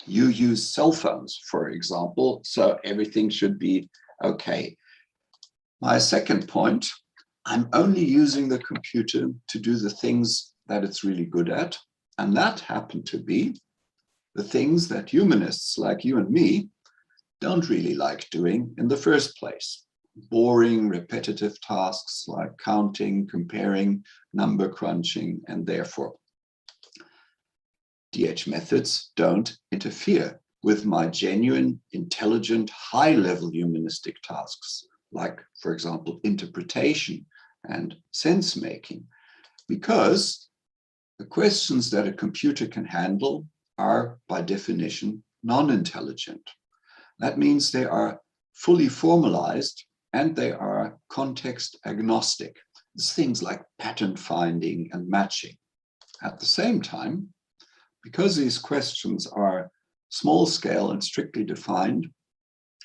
You use cell phones, for example, so everything should be okay. My second point, I'm only using the computer to do the things that it's really good at. And that happen to be the things that humanists like you and me don't really like doing in the first place. Boring, repetitive tasks like counting, comparing, number crunching, and therefore DH methods don't interfere with my genuine, intelligent, high-level humanistic tasks, like, for example, interpretation and sense-making, because the questions that a computer can handle are, by definition, non-intelligent. That means they are fully formalized and they are context agnostic. It's things like pattern finding and matching. At the same time, because these questions are small scale and strictly defined,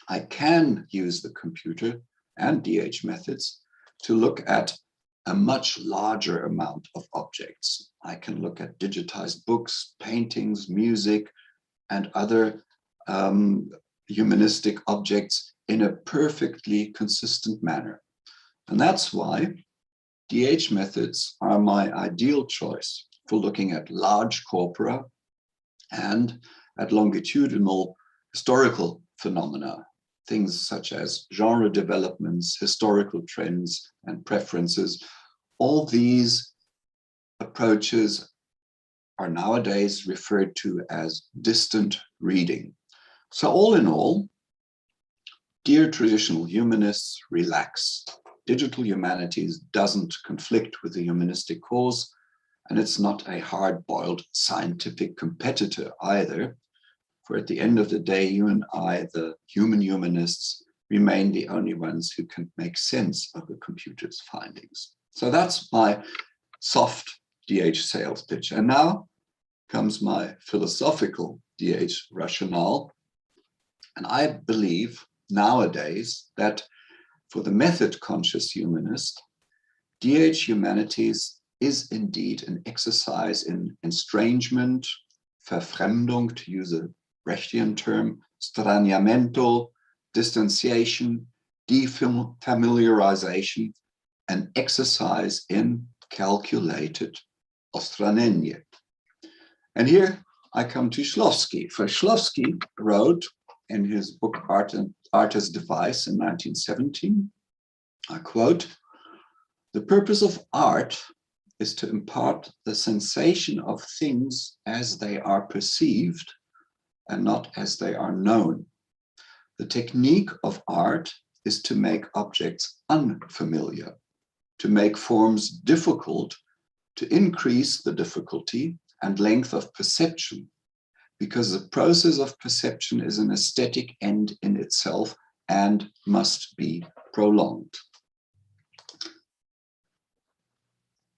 I can use the computer and DH methods to look at a much larger amount of objects. I can look at digitized books, paintings, music, and other humanistic objects in a perfectly consistent manner. And that's why DH methods are my ideal choice for looking at large corpora and at longitudinal historical phenomena, things such as genre developments, historical trends, and preferences. All these approaches are nowadays referred to as distant reading. So all in all, dear traditional humanists, relax. Digital humanities doesn't conflict with the humanistic cause, and it's not a hard-boiled scientific competitor either. For at the end of the day, you and I, the human humanists, remain the only ones who can make sense of the computer's findings. So that's my soft DH sales pitch. And now comes my philosophical DH rationale. And I believe nowadays that for the method-conscious humanist, DH humanities is indeed an exercise in estrangement, Verfremdung, to use a Brechtian term, straniamento, distanciation, defamiliarization, an exercise in calculated ostranenie. And here I come to Szlowski. For Szlowski wrote in his book Art as Device in 1917, I quote, "The purpose of art is to impart the sensation of things as they are perceived and not as they are known. The technique of art is to make objects unfamiliar, to make forms difficult, to increase the difficulty and length of perception, because the process of perception is an aesthetic end in itself and must be prolonged."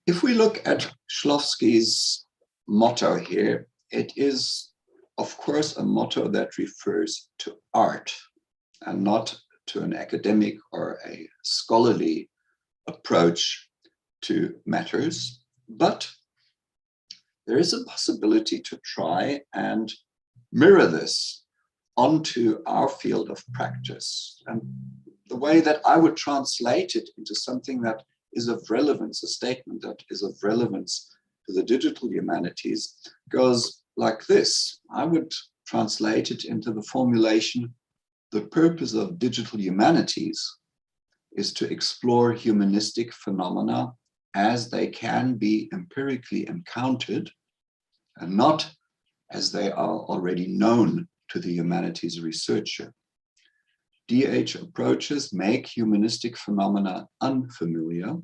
If we look at Szlowski's motto here, it is, of course, a motto that refers to art and not to an academic or a scholarly approach to matters. But there is a possibility to try and mirror this onto our field of practice. And the way that I would translate it into something that is of relevance, a statement that is of relevance to the digital humanities, goes like this. I would translate it into the formulation, the purpose of digital humanities is to explore humanistic phenomena as they can be empirically encountered and not as they are already known to the humanities researcher. DH approaches make humanistic phenomena unfamiliar.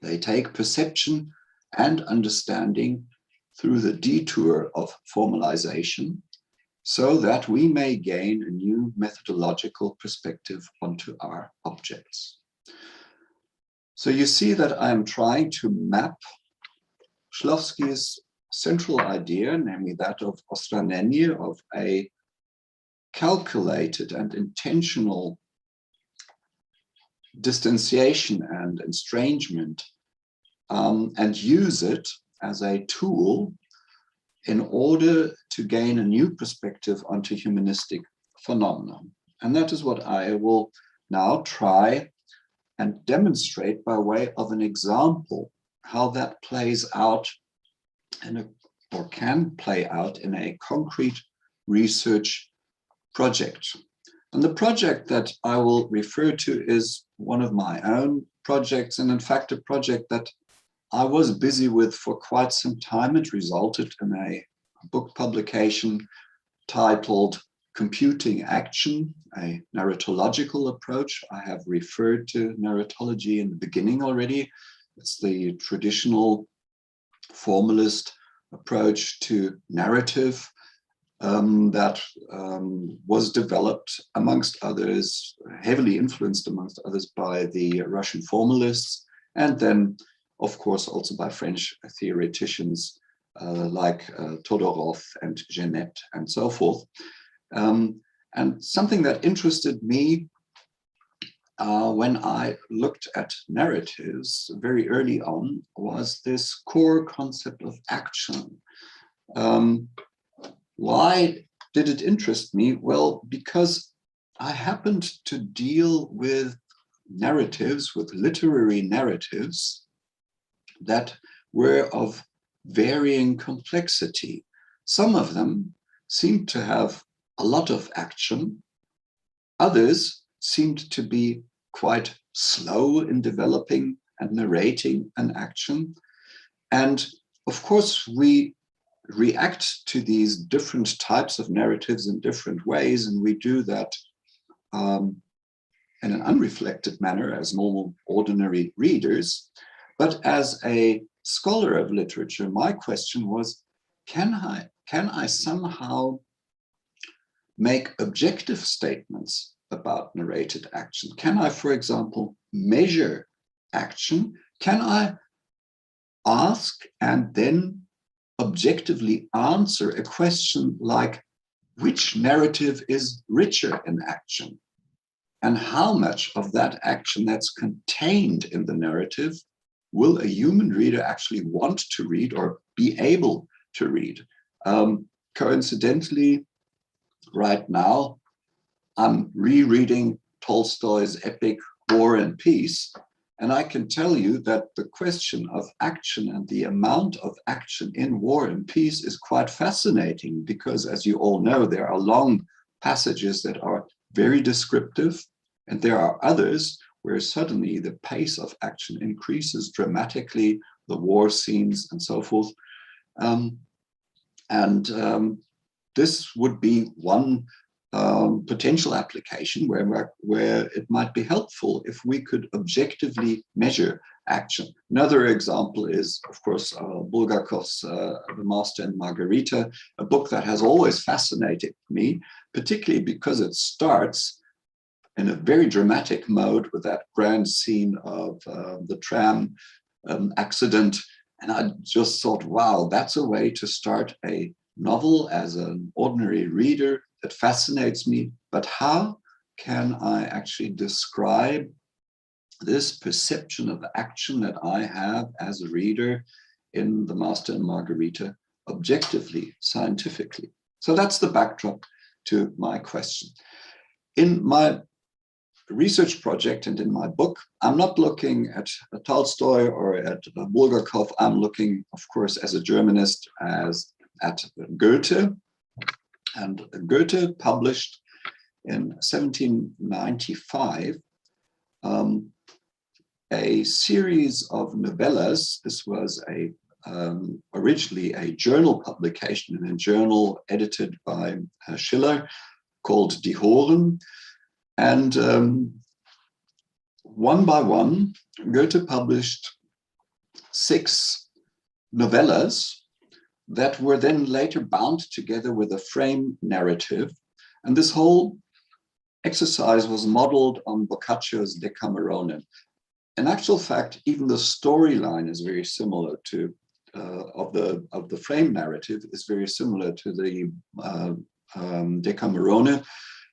They take perception and understanding through the detour of formalization so that we may gain a new methodological perspective onto our objects. So you see that I am trying to map Szlowski's central idea, namely that of ostranenie, of a calculated and intentional distanciation and estrangement, and use it as a tool in order to gain a new perspective onto humanistic phenomena. And that is what I will now try and demonstrate by way of an example, how that plays out or can play out in a concrete research project. And the project that I will refer to is one of my own projects, and in fact, a project that I was busy with for quite some time. It resulted in a book publication titled Computing Action, a narratological approach. I have referred to narratology in the beginning already. It's the traditional formalist approach to narrative that was developed, amongst others, heavily influenced, amongst others, by the Russian formalists, and then, of course, also by French theoreticians like Todorov and Genet and so forth. And something that interested me when I looked at narratives very early on was this core concept of action. Why did it interest me? Well, because I happened to deal with narratives, with literary narratives that were of varying complexity. Some of them seemed to have a lot of action. Others seemed to be quite slow in developing and narrating an action. And of course, we react to these different types of narratives in different ways, and we do that in an unreflected manner as normal, ordinary readers. But as a scholar of literature, my question was, can I somehow make objective statements about narrated action? Can I, for example, measure action? Can I ask and then objectively answer a question like, which narrative is richer in action? And how much of that action that's contained in the narrative will a human reader actually want to read or be able to read? Coincidentally, right now, I'm rereading Tolstoy's epic War and Peace, and I can tell you that the question of action and the amount of action in War and Peace is quite fascinating, because, as you all know, there are long passages that are very descriptive, and there are others where suddenly the pace of action increases dramatically, the war scenes and so forth. This would be one potential application where it might be helpful if we could objectively measure action. Another example is, of course, Bulgakov's The Master and Margarita, a book that has always fascinated me, particularly because it starts in a very dramatic mode with that grand scene of the tram accident. And I just thought, wow, that's a way to start a novel as an ordinary reader that fascinates me. But how can I actually describe this perception of action that I have as a reader in The Master and Margarita objectively, scientifically? So that's the backdrop to my question. In my research project and in my book, I'm not looking at Tolstoy or at Bulgakov. I'm looking, of course, as a Germanist, at Goethe. And Goethe published in 1795 a series of novellas. This was originally a journal publication in a journal edited by Schiller called Die Horen. And one by one, Goethe published 6 novellas that were then later bound together with a frame narrative. And this whole exercise was modeled on Boccaccio's Decamerone. In actual fact, even the storyline is very similar to, of the frame narrative is very similar to the Decamerone.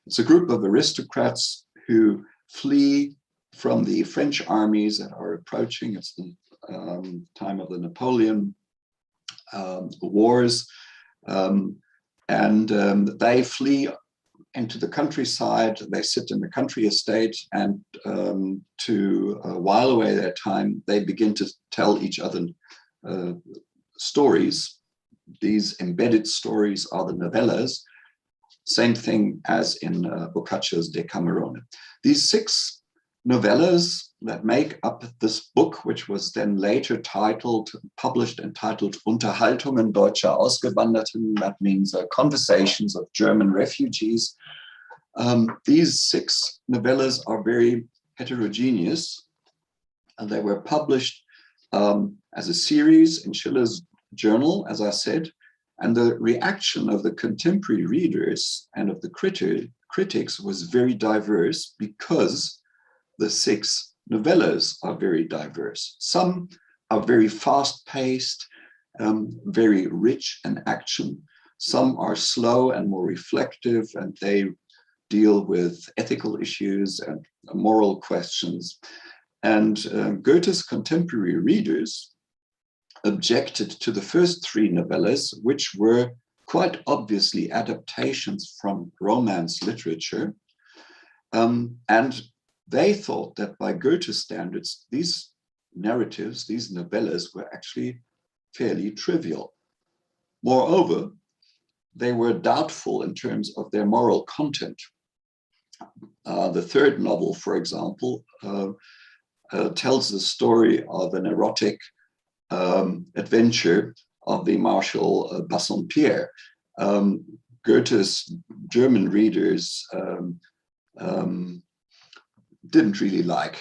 It's a group of aristocrats who flee from the French armies that are approaching. It's the time of the Napoleon Wars. They flee into the countryside. They sit in the country estate, and to while away their time, they begin to tell each other stories. These embedded stories are the novellas, same thing as in Boccaccio's Decamerone. These 6 novellas that make up this book, which was then later published and titled Unterhaltungen deutscher Ausgewanderten, that means Conversations of German Refugees. These 6 novellas are very heterogeneous, and they were published as a series in Schiller's journal, as I said, and the reaction of the contemporary readers and of the critics was very diverse because the 6 novellas are very diverse. Some are very fast-paced, very rich in action. Some are slow and more reflective, and they deal with ethical issues and moral questions. And Goethe's contemporary readers objected to the first 3 novellas, which were quite obviously adaptations from Romance literature. And they thought that by Goethe's standards, these narratives, these novellas, were actually fairly trivial. Moreover, they were doubtful in terms of their moral content. The 3rd novel, for example, tells the story of an erotic adventure of the Marshal Bassompierre. Goethe's German readers didn't really like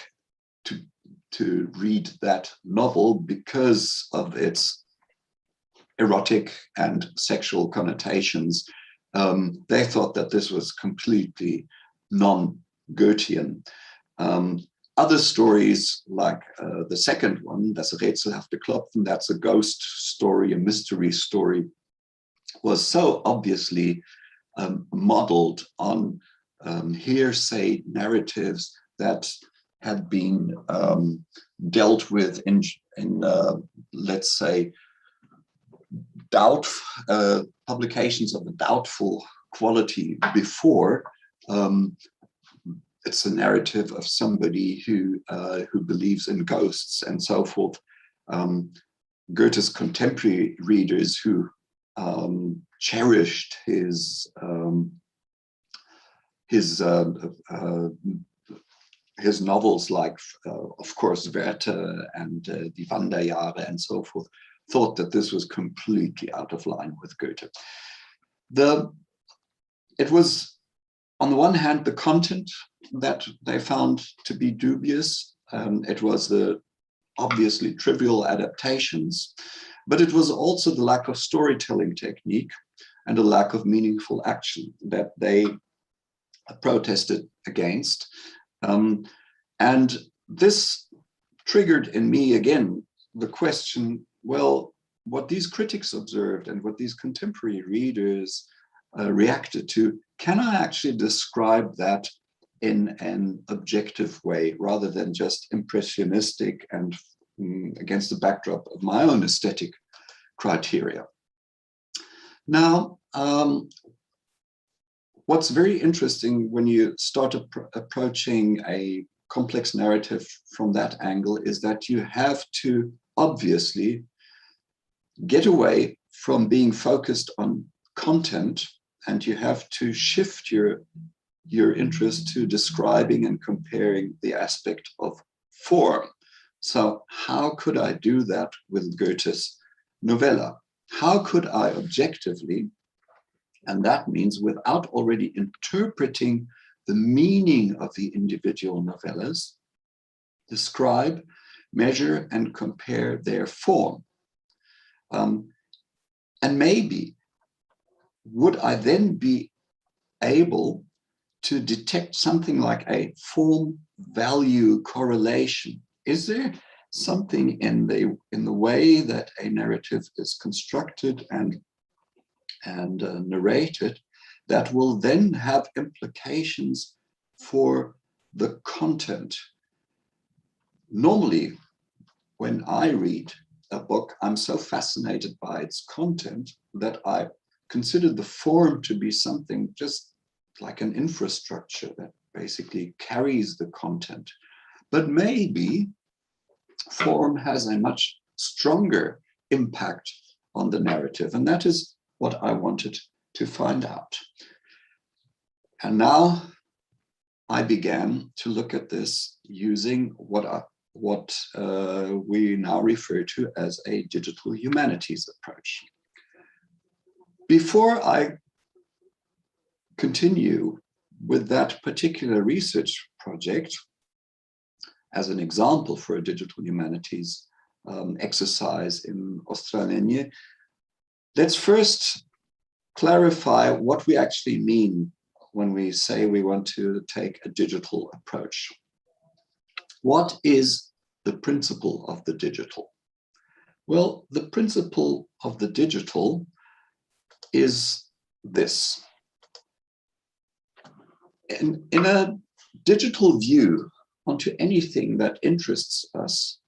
to read that novel because of its erotic and sexual connotations. They thought that this was completely non-Goethean. Other stories, like the second one, Das Rätselhafte Klopfen, that's a ghost story, a mystery story, was so obviously modeled on hearsay narratives that had been dealt with in let's say, publications of a doubtful quality before. It's a narrative of somebody who believes in ghosts and so forth. Goethe's contemporary readers who cherished his novels, like, of course, Werther and Die Wanderjahre and so forth, thought that this was completely out of line with Goethe. It was, on the one hand, the content that they found to be dubious. It was the obviously trivial adaptations, but it was also the lack of storytelling technique and a lack of meaningful action that they protested against. And this triggered in me again the question, well, what these critics observed and what these contemporary readers reacted to, can I actually describe that in an objective way rather than just impressionistic and against the backdrop of my own aesthetic criteria? Now, what's very interesting when you start approaching a complex narrative from that angle is that you have to obviously get away from being focused on content, and you have to shift your interest to describing and comparing the aspect of form. So how could I do that with Goethe's novella? How could I objectively, and that means without already interpreting the meaning of the individual novellas, describe, measure, and compare their form? And maybe would I then be able to detect something like a form-value correlation? Is there something in the way that a narrative is constructed and narrated that will then have implications for the content? Normally, when I read a book, I'm so fascinated by its content that I considered the form to be something just like an infrastructure that basically carries the content. But maybe form has a much stronger impact on the narrative, and that is what I wanted to find out. And now I began to look at this using what we now refer to as a digital humanities approach. Before I continue with that particular research project, as an example for a digital humanities exercise in Australia, let's first clarify what we actually mean when we say we want to take a digital approach. What is the principle of the digital? Well, the principle of the digital is this. In a digital view onto anything that interests us,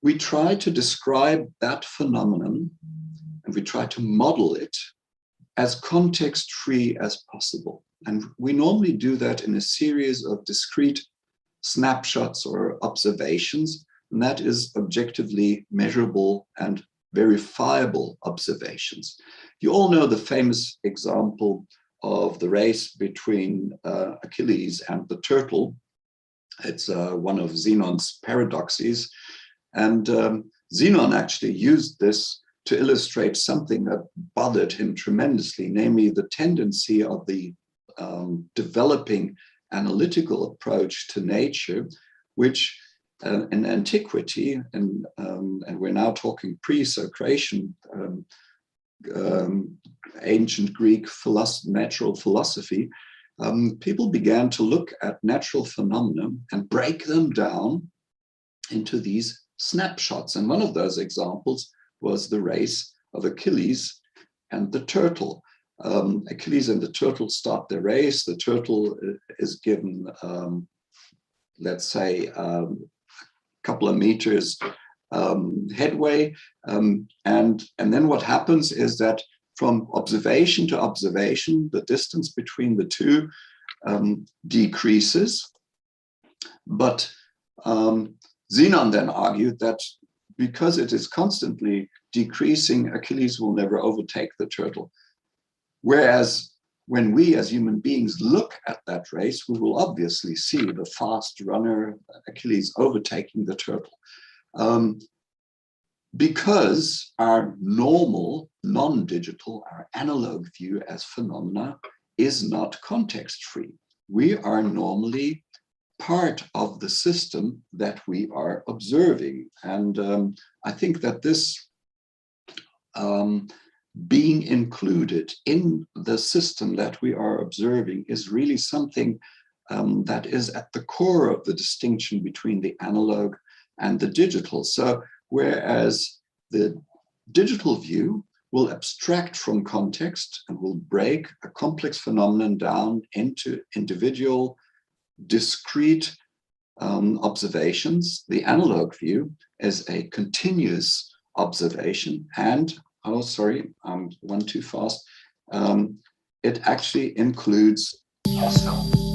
we try to describe that phenomenon and we try to model it as context-free as possible. And we normally do that in a series of discrete snapshots or observations, and that is objectively measurable and verifiable observations. You all know the famous example of the race between Achilles and the turtle. It's one of Zenon's paradoxes. And Zenon actually used this to illustrate something that bothered him tremendously, namely the tendency of the developing analytical approach to nature, which in antiquity, and we're now talking pre-Socratian, ancient Greek natural philosophy, people began to look at natural phenomena and break them down into these snapshots. And one of those examples was the race of Achilles and the turtle. Achilles and the turtle start their race. The turtle is given, let's say, a couple of meters headway. And then what happens is that from observation to observation, the distance between the two decreases. But Zenon then argued that because it is constantly decreasing, Achilles will never overtake the turtle. Whereas when we as human beings look at that race, we will obviously see the fast runner Achilles overtaking the turtle. Because our normal, non-digital, our analog view as phenomena is not context-free. We are normally part of the system that we are observing. And I think that this being included in the system that we are observing is really something that is at the core of the distinction between the analog and the digital. So whereas the digital view will abstract from context and will break a complex phenomenon down into individual, discrete observations, the analog view is a continuous observation. And, oh, sorry, one too fast. It actually includes ourselves.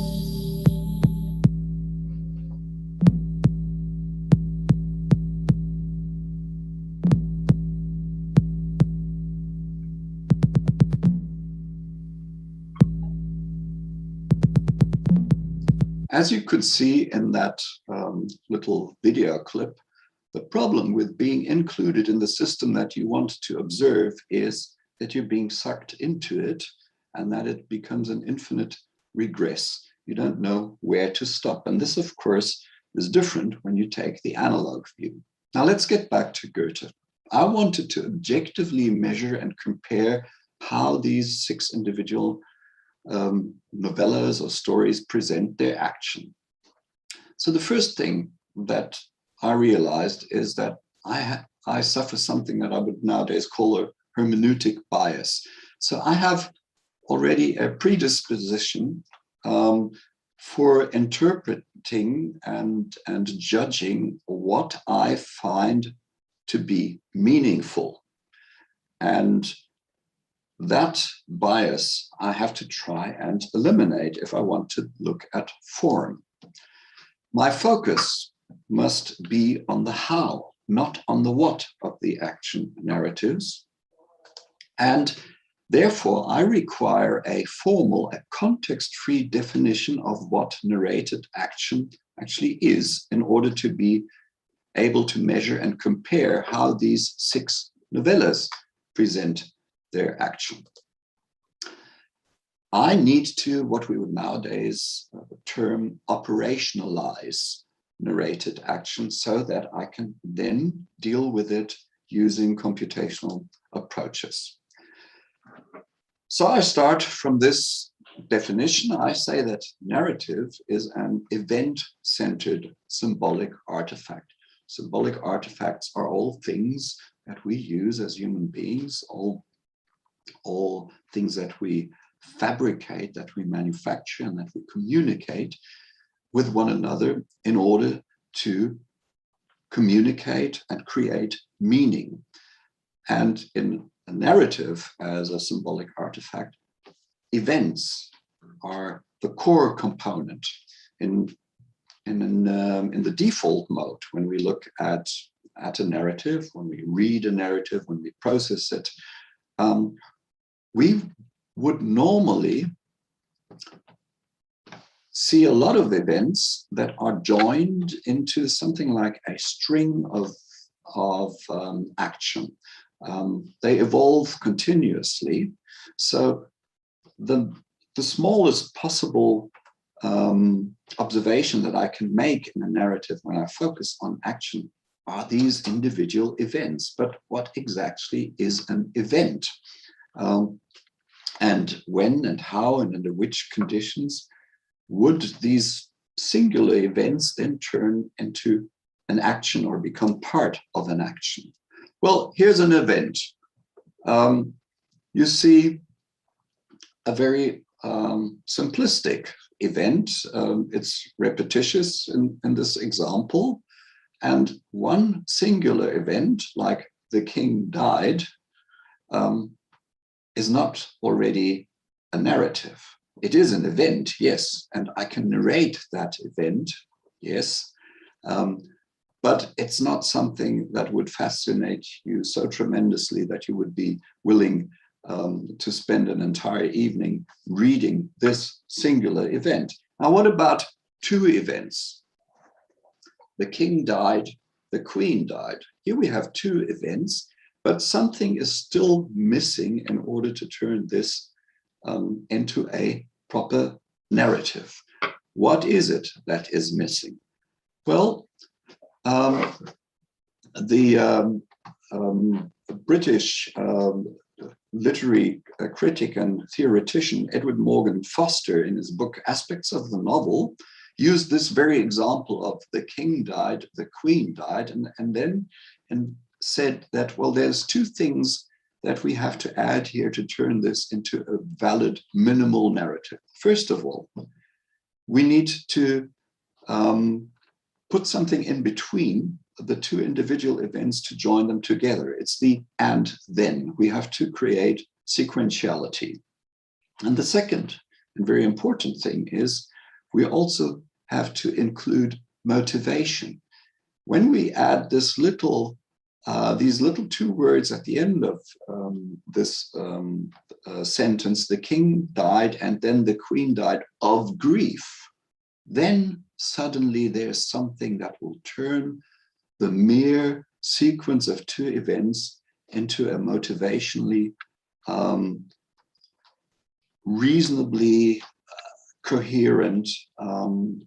As you could see in that little video clip, the problem with being included in the system that you want to observe is that you're being sucked into it and that it becomes an infinite regress. You don't know where to stop. And this, of course, is different when you take the analog view. Now let's get back to Goethe. I wanted to objectively measure and compare how these 6 individual novellas or stories present their action. So the first thing that I realized is that I suffer something that I would nowadays call a hermeneutic bias. So I have already a predisposition for interpreting and judging what I find to be meaningful. And that bias I have to try and eliminate if I want to look at form. My focus must be on the how, not on the what of the action narratives. And therefore, I require a formal, a context-free definition of what narrated action actually is in order to be able to measure and compare how these 6 novellas present their action. I need to, what we would nowadays term, operationalize narrated action so that I can then deal with it using computational approaches. So I start from this definition. I say that narrative is an event-centered symbolic artifact. Symbolic artifacts are all things that we use as human beings, all things that we fabricate, that we manufacture, and that we communicate with one another in order to communicate and create meaning. And in a narrative as a symbolic artifact, events are the core component. In the default mode, when we look at a narrative, when we read a narrative, when we process it, we would normally see a lot of events that are joined into something like a string of action. They evolve continuously. So the smallest possible observation that I can make in a narrative when I focus on action are these individual events. But what exactly is an event? And when and how and under which conditions would these singular events then turn into an action or become part of an action? Well, here's an event. You see a very simplistic event. It's repetitious in this example. And one singular event, like the king died, is not already a narrative. It is an event, yes, and I can narrate that event, yes, but it's not something that would fascinate you so tremendously that you would be willing to spend an entire evening reading this singular event. Now, what about 2 events? The king died, the queen died. Here we have 2 events, but something is still missing in order to turn this into a proper narrative. What is it that is missing? Well, the British literary critic and theoretician Edward Morgan Foster, in his book Aspects of the Novel, used this very example of the king died, the queen died, and then said that, well, there's 2 things that we have to add here to turn this into a valid minimal narrative. First of all, we need to put something in between the 2 individual events to join them together. It's the and then. We have to create sequentiality. And the second and very important thing is we also have to include motivation. When we add this these little 2 words at the end of this sentence, the king died and then the queen died of grief, then suddenly there's something that will turn the mere sequence of 2 events into a motivationally reasonably coherent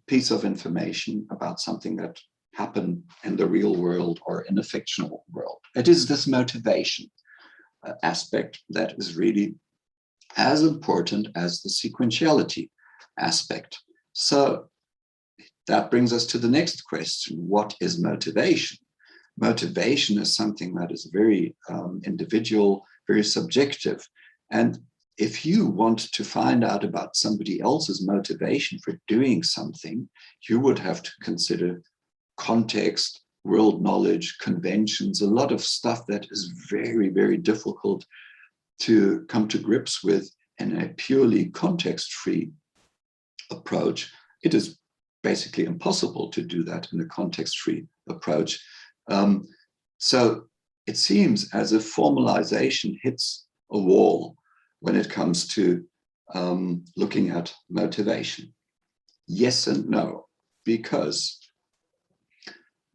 piece of information about something that happened in the real world or in a fictional world. It is this motivation aspect that is really as important as the sequentiality aspect. So that brings us to the next question. What is motivation? Motivation is something that is very individual, very subjective. And if you want to find out about somebody else's motivation for doing something, you would have to consider context, world knowledge, conventions, a lot of stuff that is very, very difficult to come to grips with in a purely context-free approach, it is basically impossible to do that in a context-free approach. So it seems as if formalization hits a wall when it comes to looking at motivation. Yes and no, because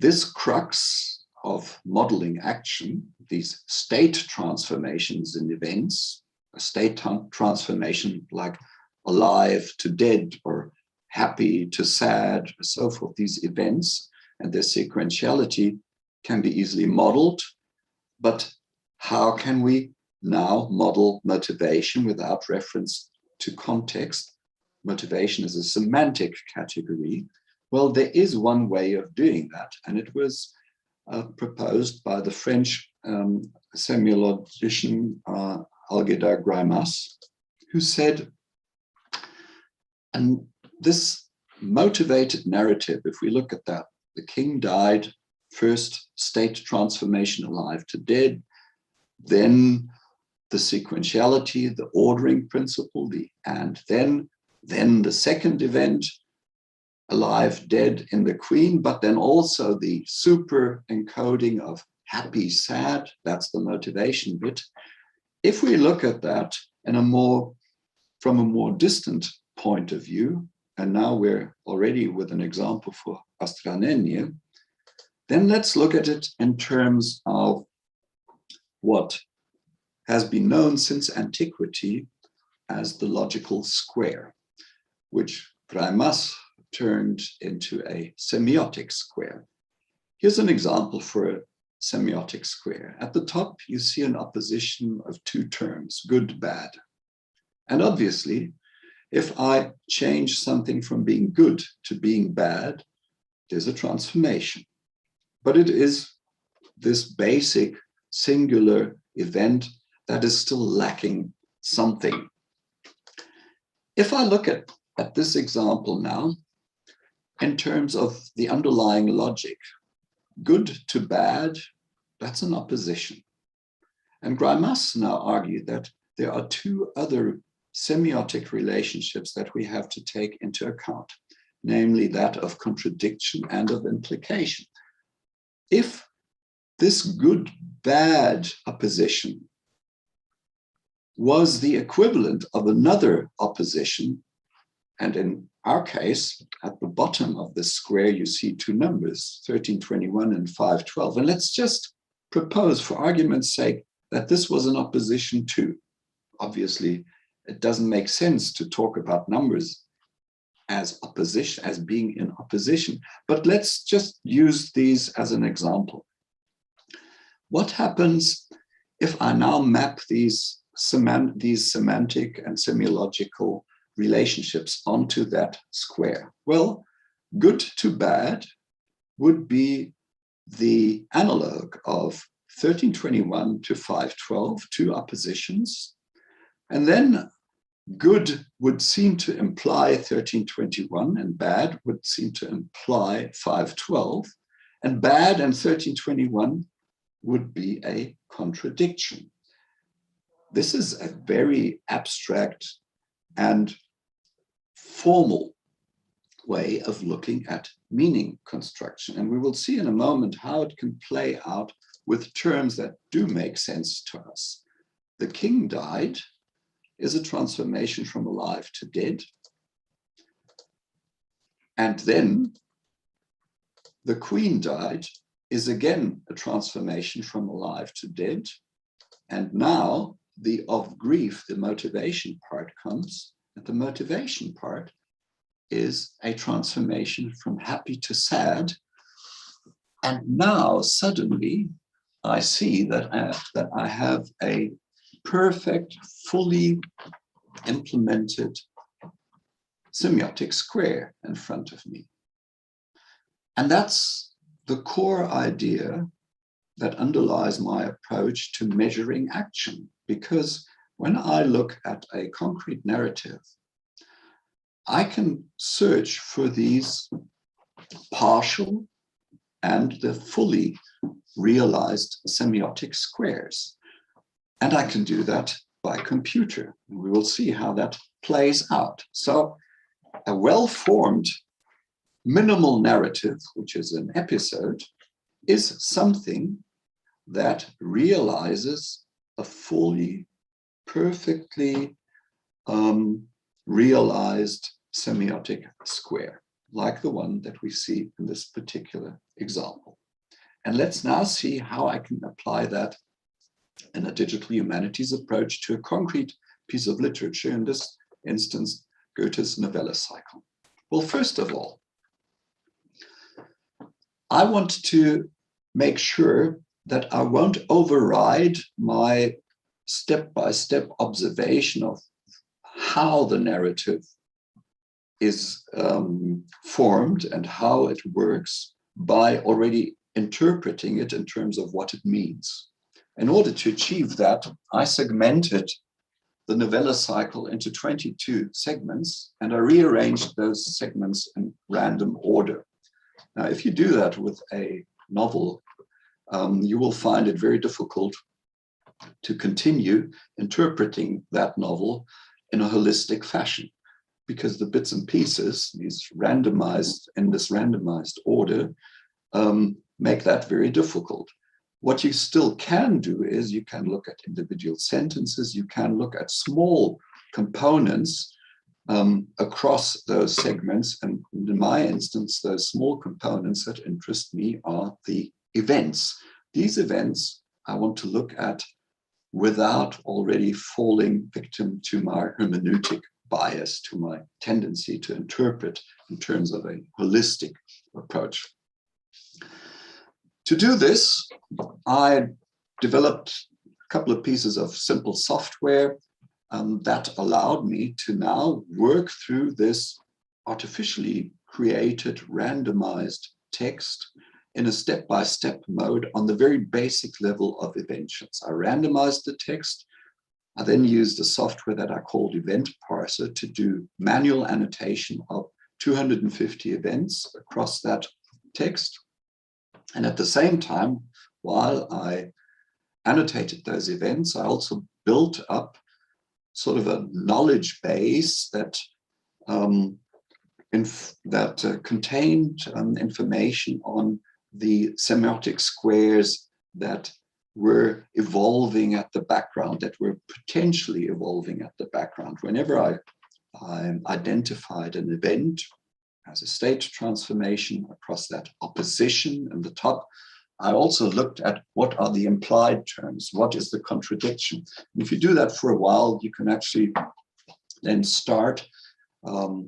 this crux of modeling action, these state transformations in events, a state transformation like alive to dead or happy to sad, so forth, these events and their sequentiality can be easily modeled. But how can we now model motivation without reference to context? Motivation is a semantic category. Well, there is one way of doing that, and it was proposed by the French semiologician Algeda Greimas, who said, and this motivated narrative, if we look at that, the king died, first state transformation, alive to dead, then the sequentiality, the ordering principle, and then the second event, alive, dead in the queen, but then also the super encoding of happy, sad, that's the motivation bit. If we look at that in from a more distant point of view, and now we're already with an example for Astranenie, then let's look at it in terms of what has been known since antiquity as the logical square, which Greimas turned into a semiotic square. Here's an example for a semiotic square. At the top, you see an opposition of two terms, good, bad. And obviously, if I change something from being good to being bad, there's a transformation. But it is this basic singular event that is still lacking something. If I look at this example now, in terms of the underlying logic, good to bad, that's an opposition. And Greimas now argued that there are two other semiotic relationships that we have to take into account, namely that of contradiction and of implication. If this good-bad opposition was the equivalent of another opposition, and in our case, at the bottom of the square, you see two numbers, 1321 and 512. And let's just propose, for argument's sake, that this was an opposition too. Obviously, it doesn't make sense to talk about numbers as opposition, as being in opposition. But let's just use these as an example. What happens if I now map these semantic and semiological relationships onto that square? Well, good to bad would be the analog of 1321 to 512, two oppositions. And then good would seem to imply 1321 and bad would seem to imply 512. And bad and 1321 would be a contradiction. This is a very abstract and formal way of looking at meaning construction. And we will see in a moment how it can play out with terms that do make sense to us. The king died is a transformation from alive to dead. And then the queen died is again a transformation from alive to dead. And now the of grief, the motivation part comes, and the motivation part is a transformation from happy to sad. And now suddenly I see that I have a perfect, fully implemented semiotic square in front of me. And that's the core idea that underlies my approach to measuring action. Because when I look at a concrete narrative, I can search for these partial and the fully realized semiotic squares. And I can do that by computer. And we will see how that plays out. So a well-formed minimal narrative, which is an episode, is something that realizes a fully, perfectly realized semiotic square, like the one that we see in this particular example. And let's now see how I can apply that in a digital humanities approach to a concrete piece of literature, in this instance, Goethe's novella cycle. Well, first of all, I want to make sure that I won't override my step-by-step observation of how the narrative is formed and how it works by already interpreting it in terms of what it means. In order to achieve that, I segmented the novella cycle into 22 segments, and I rearranged those segments in random order. Now, if you do that with a novel, you will find it very difficult to continue interpreting that novel in a holistic fashion, because the bits and pieces, these randomized in this randomized order, make that very difficult. What you still can do is you can look at individual sentences, you can look at small components across those segments. And in my instance, those small components that interest me are the events. These events I want to look at without already falling victim to my hermeneutic bias, to my tendency to interpret in terms of a holistic approach. To do this, I developed a couple of pieces of simple software that allowed me to now work through this artificially created, randomized text in a step-by-step mode on the very basic level of eventions. I randomized the text. I then used a software that I called Event Parser to do manual annotation of 250 events across that text. And at the same time, while I annotated those events, I also built up sort of a knowledge base that contained information on the semiotic squares that were evolving at the background, that were potentially evolving at the background. Whenever I identified an event as a state transformation across that opposition in the top, I also looked at what are the implied terms, what is the contradiction. And if you do that for a while, you can actually then start a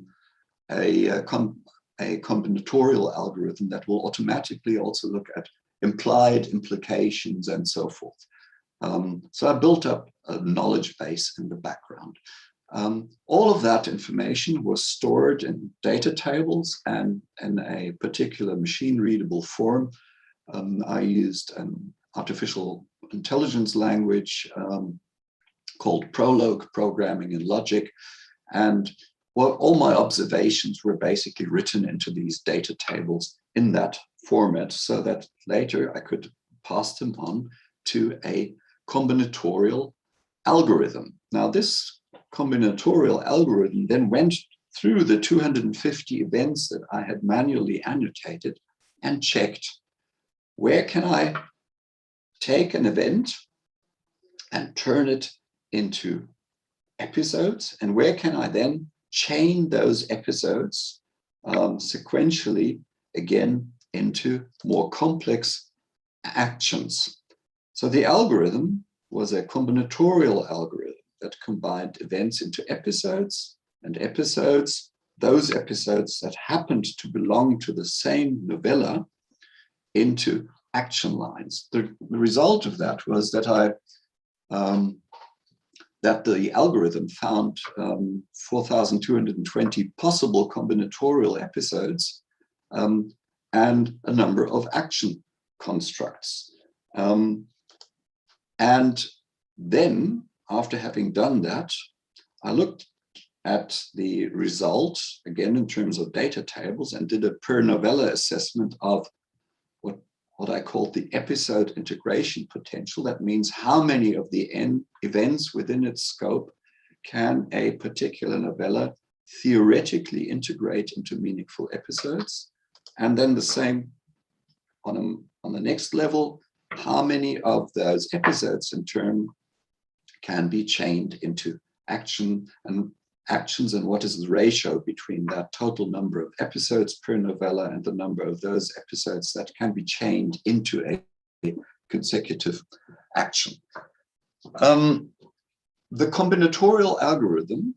combinatorial algorithm that will automatically also look at implied implications and so forth. So I built up a knowledge base in the background. All of that information was stored in data tables and in a particular machine-readable form. I used an artificial intelligence language called Prolog, Programming and Logic. And all my observations were basically written into these data tables in that format so that later I could pass them on to a combinatorial algorithm. Now, this combinatorial algorithm then went through the 250 events that I had manually annotated and checked, where can I take an event and turn it into episodes, and where can I then chain those episodes sequentially again into more complex actions. So the algorithm was a combinatorial algorithm that combined events into episodes, and episodes, those episodes that happened to belong to the same novella, into action lines. The result of that was that that the algorithm found 4,220 possible combinatorial episodes and a number of action constructs. And then, after having done that, I looked at the result, again in terms of data tables, and did a per novella assessment of what what I call the episode integration potential. That means how many of the events within its scope can a particular novella theoretically integrate into meaningful episodes. And then the same on the next level, how many of those episodes in turn can be chained into actions, and what is the ratio between that total number of episodes per novella and the number of those episodes that can be chained into a consecutive action. The combinatorial algorithm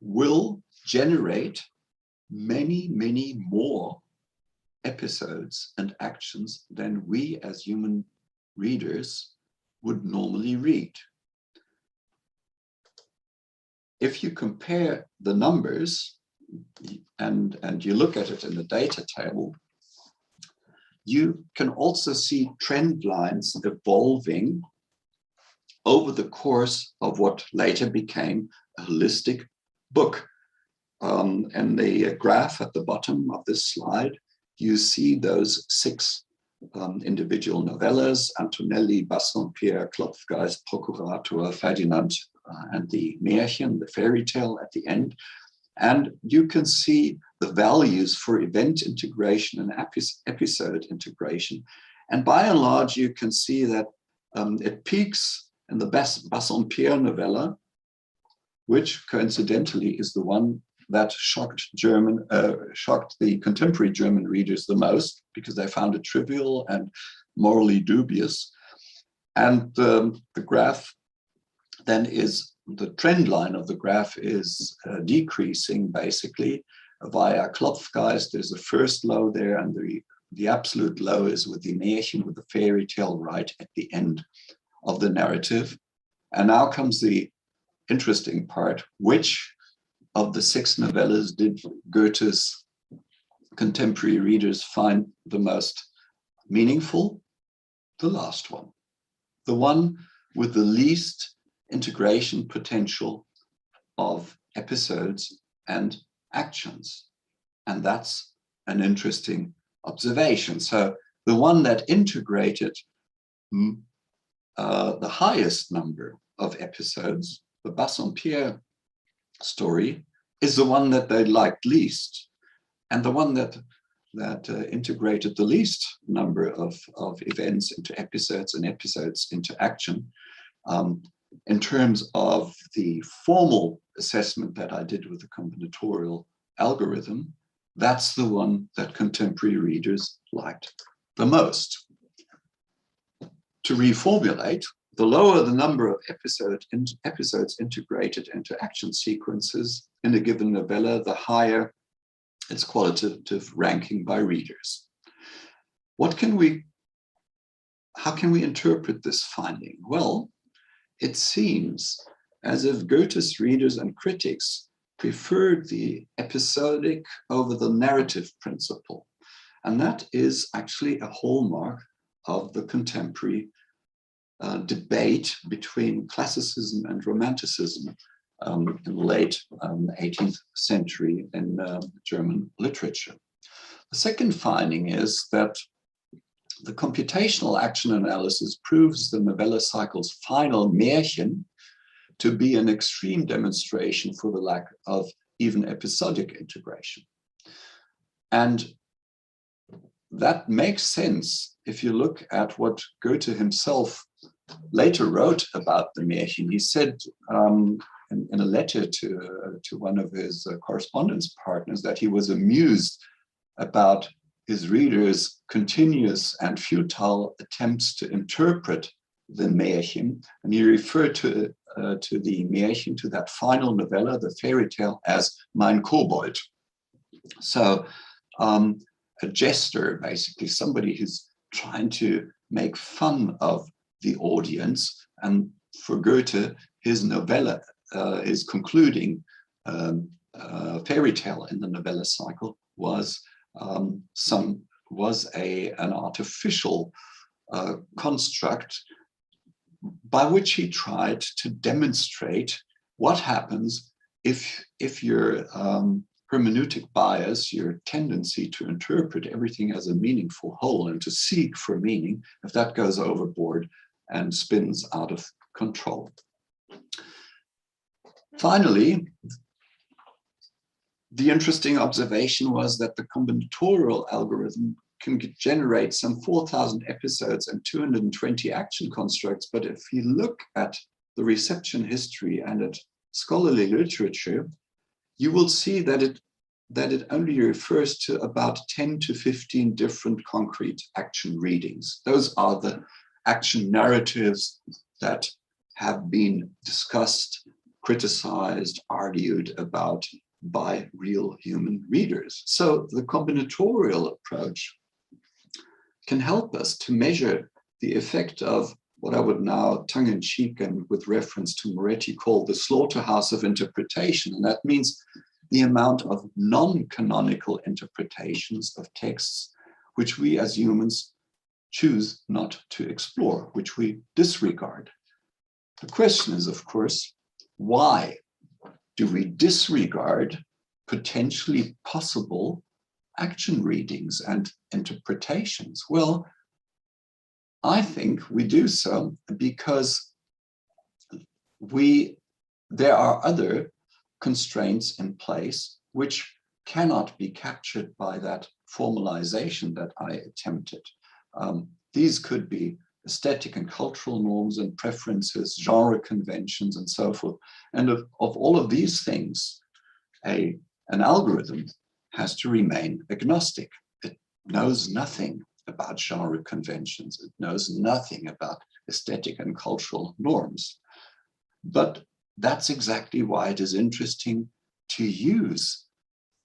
will generate many, many more episodes and actions than we as human readers would normally read. If you compare the numbers and you look at it in the data table, you can also see trend lines evolving over the course of what later became a holistic book. And the graph at the bottom of this slide, you see those 6 individual novellas: Antonelli, Bassompierre, Klopfgeist, Prokurator, Ferdinand, and the Märchen, the fairy tale at the end. And you can see the values for event integration and episode integration. And by and large, you can see that it peaks in the Bassompierre novella, which coincidentally is the one that shocked the contemporary German readers the most, because they found it trivial and morally dubious. And the graph then is, the trend line of the graph is decreasing basically via Klopfgeist. There's the first low there, and the absolute low is with the Märchen, with the fairy tale right at the end of the narrative. And now comes the interesting part: which of the 6 novellas did Goethe's contemporary readers find the most meaningful? The last one, the one with the least integration potential of episodes and actions. And that's an interesting observation. So the one that integrated the highest number of episodes, the Bassompierre story, is the one that they liked least, and the one that integrated the least number of events into episodes and episodes into action. In terms of the formal assessment that I did with the combinatorial algorithm, that's the one that contemporary readers liked the most. To reformulate, the lower the number of episodes integrated into action sequences in a given novella, the higher its qualitative ranking by readers. How can we interpret this finding? Well, it seems as if Goethe's readers and critics preferred the episodic over the narrative principle. And that is actually a hallmark of the contemporary debate between classicism and romanticism in the late 18th century in German literature. The second finding is that the computational action analysis proves the novella cycle's final Märchen to be an extreme demonstration for the lack of even episodic integration. And that makes sense if you look at what Goethe himself later wrote about the Märchen. He said in a letter to one of his correspondence partners that he was amused about his readers' continuous and futile attempts to interpret the Märchen. And he referred to the Märchen, to that final novella, the fairy tale, as mein Kobold. So a jester, basically, somebody who's trying to make fun of the audience. And for Goethe, his novella, his concluding fairy tale in the novella cycle was an artificial construct by which he tried to demonstrate what happens if your hermeneutic bias, your tendency to interpret everything as a meaningful whole and to seek for meaning, if that goes overboard and spins out of control. Finally, the interesting observation was that the combinatorial algorithm can generate some 4,000 episodes and 220 action constructs. But if you look at the reception history and at scholarly literature, you will see that it only refers to about 10 to 15 different concrete action readings. Those are the action narratives that have been discussed, criticized, argued about by real human readers. So the combinatorial approach can help us to measure the effect of what I would now tongue-in-cheek and with reference to Moretti call the slaughterhouse of interpretation. And that means the amount of non-canonical interpretations of texts which we as humans choose not to explore, which we disregard. The question is, of course, why do we disregard potentially possible action readings and interpretations? Well, I think we do so because there are other constraints in place which cannot be captured by that formalization that I attempted. These could be aesthetic and cultural norms and preferences, genre conventions, and so forth. And of all of these things, an algorithm has to remain agnostic. It knows nothing about genre conventions. It knows nothing about aesthetic and cultural norms. But that's exactly why it is interesting to use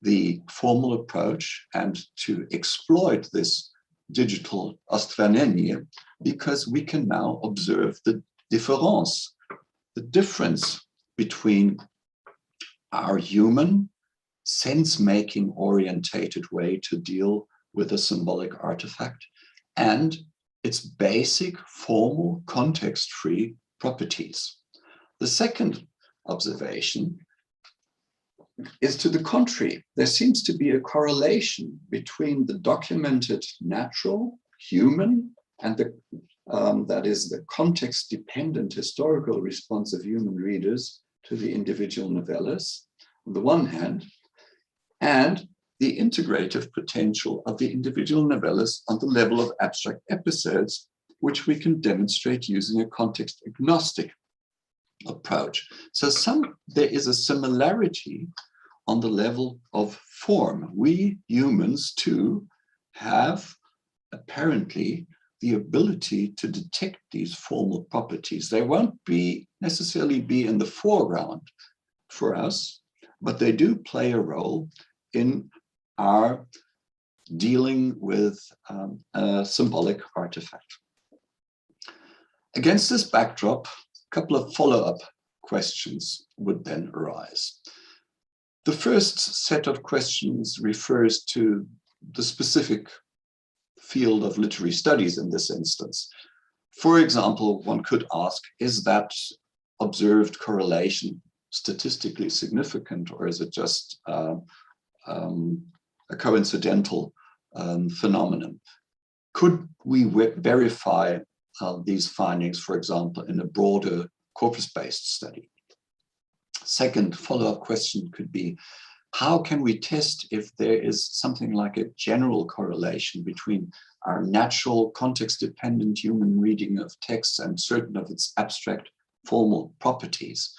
the formal approach and to exploit this digital astranenie, because we can now observe the difference, the difference between our human sense-making orientated way to deal with a symbolic artifact and its basic formal context-free properties. The second observation is to the contrary. There seems to be a correlation between the documented natural, human, and that is the context-dependent historical response of human readers to the individual novellas, on the one hand, and the integrative potential of the individual novellas on the level of abstract episodes, which we can demonstrate using a context-agnostic approach. So there is a similarity on the level of form. We humans too have apparently the ability to detect these formal properties. They won't necessarily be in the foreground for us, but they do play a role in our dealing with a symbolic artifact. Against this backdrop, a couple of follow-up questions would then arise. The first set of questions refers to the specific field of literary studies in this instance. For example, one could ask, is that observed correlation statistically significant, or is it just a coincidental phenomenon? Could we verify these findings, for example, in a broader corpus-based study? Second follow-up question could be, how can we test if there is something like a general correlation between our natural context-dependent human reading of texts and certain of its abstract formal properties?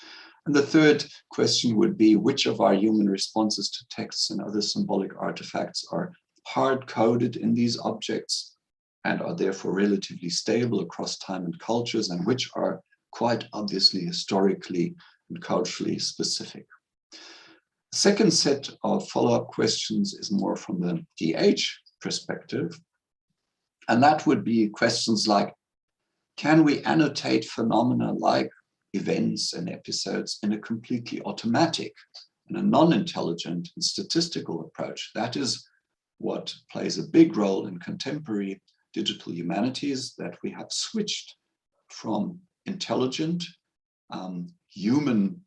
And the third question would be, which of our human responses to texts and other symbolic artifacts are hard-coded in these objects and are therefore relatively stable across time and cultures, and which are quite obviously historically and culturally specific? The second set of follow-up questions is more from the DH perspective, and that would be questions like, can we annotate phenomena like events and episodes in a completely automatic and a non-intelligent and statistical approach? That is what plays a big role in contemporary digital humanities, that we have switched from intelligent human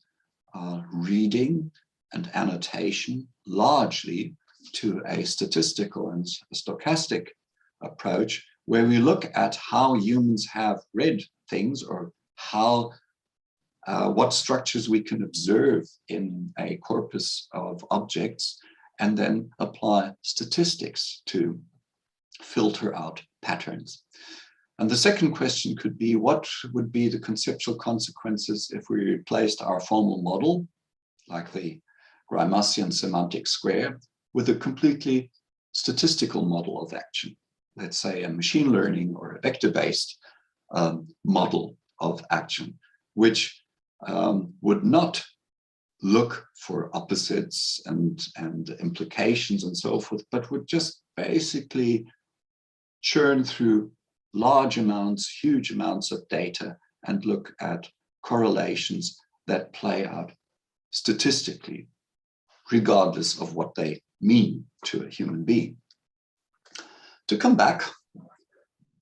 reading and annotation largely to a statistical and stochastic approach, where we look at how humans have read things, or how what structures we can observe in a corpus of objects, and then apply statistics to filter out patterns. And the second question could be, what would be the conceptual consequences if we replaced our formal model, like the Greimassian semantic square, with a completely statistical model of action? Let's say a machine learning or a vector-based model of action, which would not look for opposites and implications and so forth, but would just basically churn through large amounts, huge amounts of data and look at correlations that play out statistically, regardless of what they mean to a human being. To come back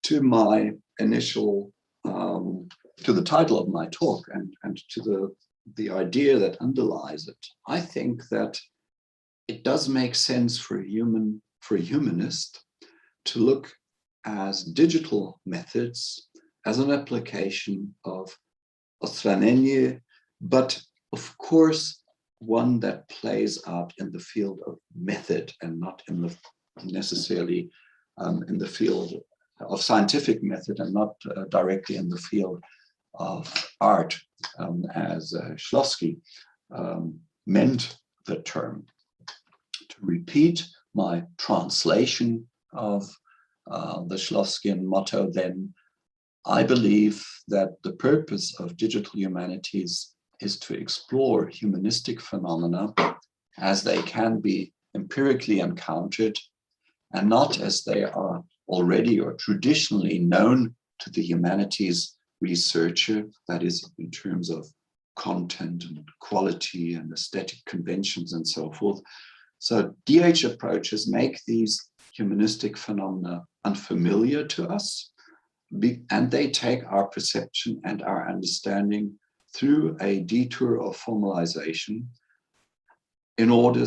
to my initial, to the title of my talk and to the idea that underlies it, I think that it does make sense for a humanist to look as digital methods as an application of Rationale, but of course one that plays out in the field of method and not in the necessarily in the field of scientific method, and not directly in the field of art, as Schlosky meant the term. To repeat my translation of the Schlosskian motto, then, I believe that the purpose of digital humanities is to explore humanistic phenomena as they can be empirically encountered, and not as they are already or traditionally known to the humanities researcher, that is, in terms of content and quality and aesthetic conventions and so forth. So DH approaches make these humanistic phenomena unfamiliar to us, and they take our perception and our understanding through a detour of formalization in order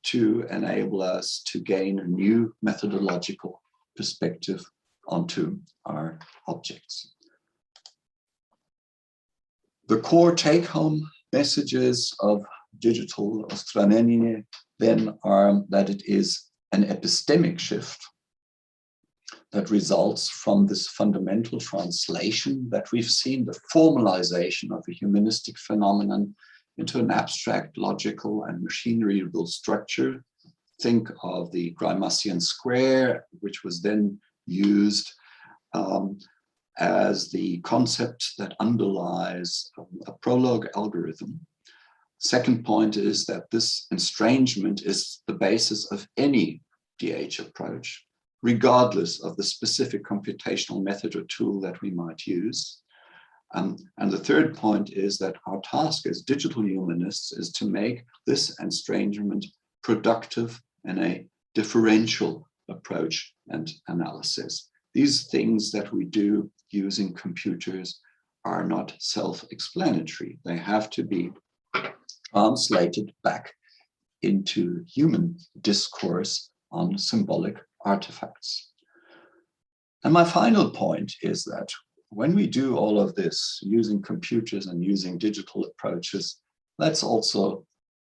to enable us to gain a new methodological perspective onto our objects. The core take-home messages of digital Rationale then are that it is an epistemic shift that results from this fundamental translation that we've seen, the formalization of a humanistic phenomenon into an abstract, logical, and machine-readable structure. Think of the Greimassian square, which was then used as the concept that underlies a prologue algorithm. Second point is that this estrangement is the basis of any DH approach, regardless of the specific computational method or tool that we might use. And the third point is that our task as digital humanists is to make this estrangement productive in a differential approach and analysis. These things that we do using computers are not self-explanatory. They have to be translated back into human discourse on symbolic artifacts. And my final point is that when we do all of this using computers and using digital approaches, let's also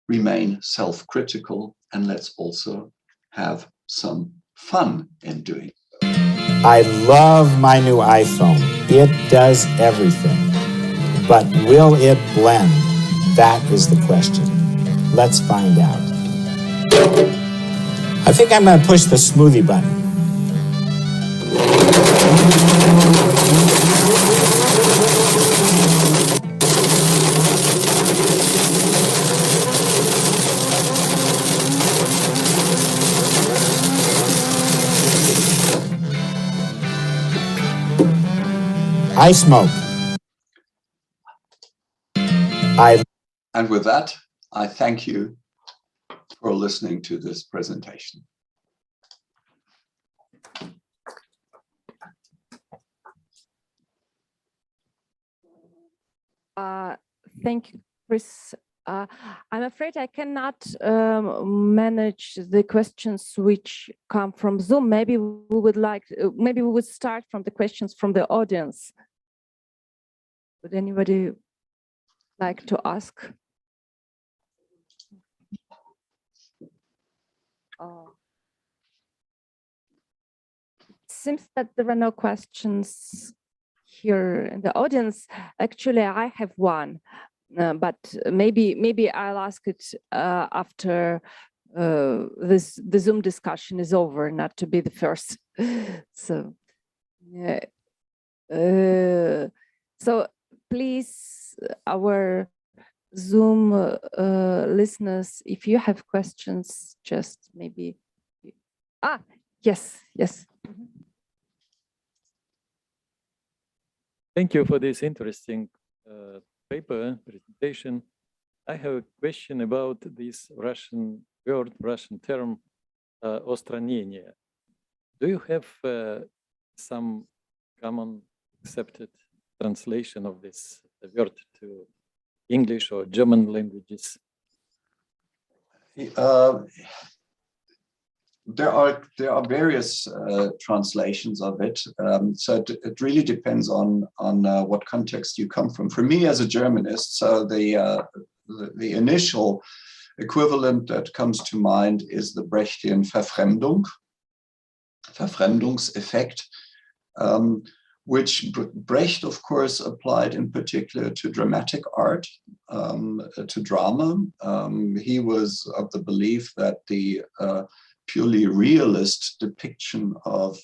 remain self-critical, and let's also have some fun in doing it. I love my new iPhone. It does everything. But will it blend? That is the question. Let's find out. I think I'm going to push the smoothie button. I smoke. And with that, I thank you for listening to this presentation. Thank you, Chris. I'm afraid I cannot manage the questions which come from Zoom. Maybe maybe we would start from the questions from the audience. Would anybody like to ask? It seems that there are no questions here in the audience. Actually, I have one, but maybe I'll ask it after the Zoom discussion is over, not to be the first. So, so please, our Zoom listeners, if you have questions, just maybe. Yes. Thank you for this interesting paper presentation. I have a question about this Russian word, Russian term, ostranение. Do you have some common accepted translation of this word to English or German languages? There are various translations of it, so it really depends on what context you come from. For me, as a Germanist, so the initial equivalent that comes to mind is the Brechtian Verfremdung, Verfremdungseffekt, which Brecht, of course, applied in particular to dramatic art, to drama. He was of the belief that the purely realist depiction of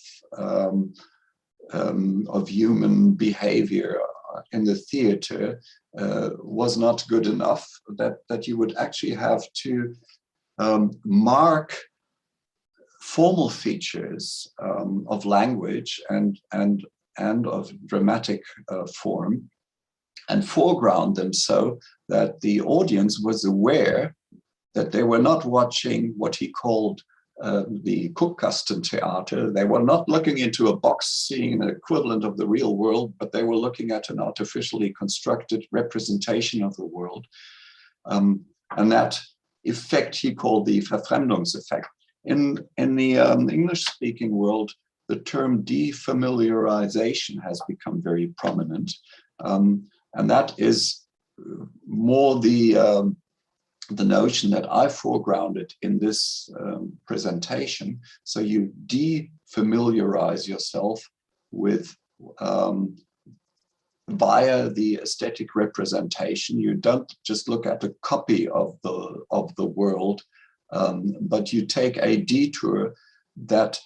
human behavior in the theater was not good enough, that you would actually have to mark formal features of language and of dramatic form and foreground them so that the audience was aware that they were not watching what he called the Guckkastentheater. They were not looking into a box seeing an equivalent of the real world, but they were looking at an artificially constructed representation of the world. And that effect he called the Verfremdungseffekt. In the English-speaking world, the term defamiliarization has become very prominent. And that is more the notion that I foregrounded in this presentation. So you defamiliarize yourself with via the aesthetic representation. You don't just look at a copy of the world, but you take a detour that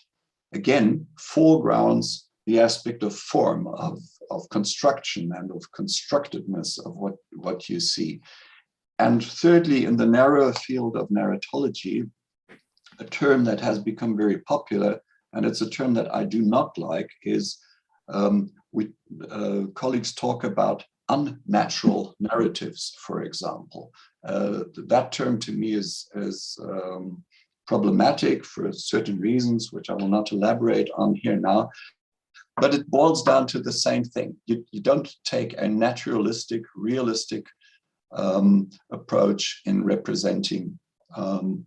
again foregrounds the aspect of form, of construction and of constructedness of what you see. And thirdly, in the narrower field of narratology, a term that has become very popular, and it's a term that I do not like, is colleagues talk about unnatural narratives, for example. That term to me is problematic for certain reasons, which I will not elaborate on here now. But it boils down to the same thing. You don't take a naturalistic, realistic approach in representing the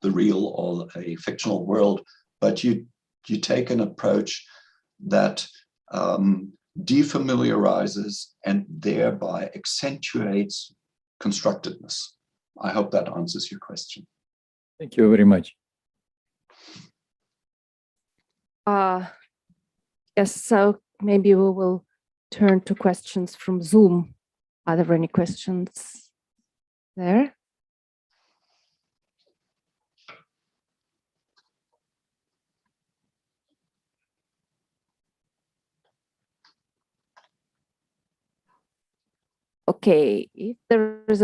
real or a fictional world, but you take an approach that defamiliarizes and thereby accentuates constructedness. I hope that answers your question. Thank you very much. Yes, so maybe we will turn to questions from Zoom. Are there any questions there? Okay, if there is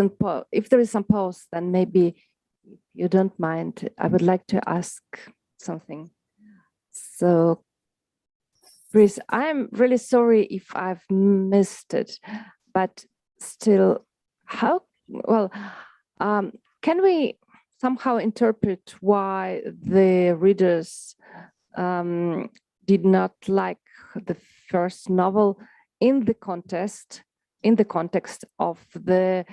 some pause, then maybe if you don't mind, I would like to ask something. So, Chris, I'm really sorry if I've missed it, but still, can we somehow interpret why the readers did not like the first novel in the context of the